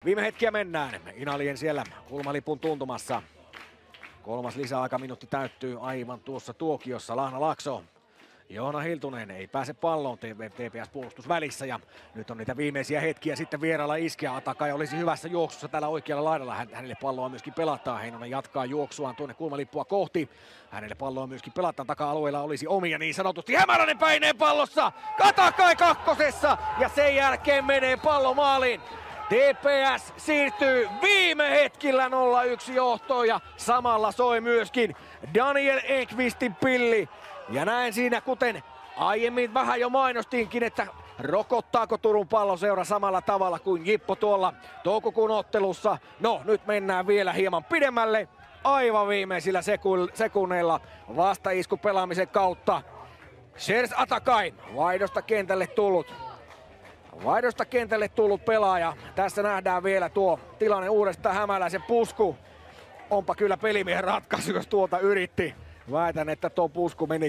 Viime hetkiä mennään. Inalien siellä kulmalipun tuntumassa. Kolmas lisäaikaminuutti täyttyy aivan tuossa tuokiossa. Lahna Laakso. Joona Hiltunen ei pääse palloon, TPS-puolustus välissä ja nyt on niitä viimeisiä hetkiä sitten vierailla iskeä. Atakai olisi hyvässä juoksussa tällä oikealla laidalla, hänelle palloa myöskin pelataan. Heinonen jatkaa juoksuaan tuonne kulmalippua kohti. Hänelle palloa myöskin pelataan, taka-alueella olisi omia niin sanotusti. Hämäläinen päineen pallossa, Atakai kakkosessa ja sen jälkeen menee pallo maaliin. TPS siirtyy viime hetkillä 0-1 johtoon ja samalla soi myöskin Daniel Enqvistin pilli. Ja näin siinä, kuten aiemmin vähän jo mainostinkin, että rokottaako Turun Palloseura samalla tavalla kuin Jippo tuolla toukokuun ottelussa. No, nyt mennään vielä hieman pidemmälle. Aivan viimeisillä sekunneilla vastaisku pelaamisen kautta. Shers Atakai, vaihdosta kentälle tullut pelaaja. Tässä nähdään vielä tuo tilanne uudestaan, Hämäläisen pusku. Onpa kyllä pelimiehen ratkaisu, jos tuota yritti. Väitän, että tuo pusku meni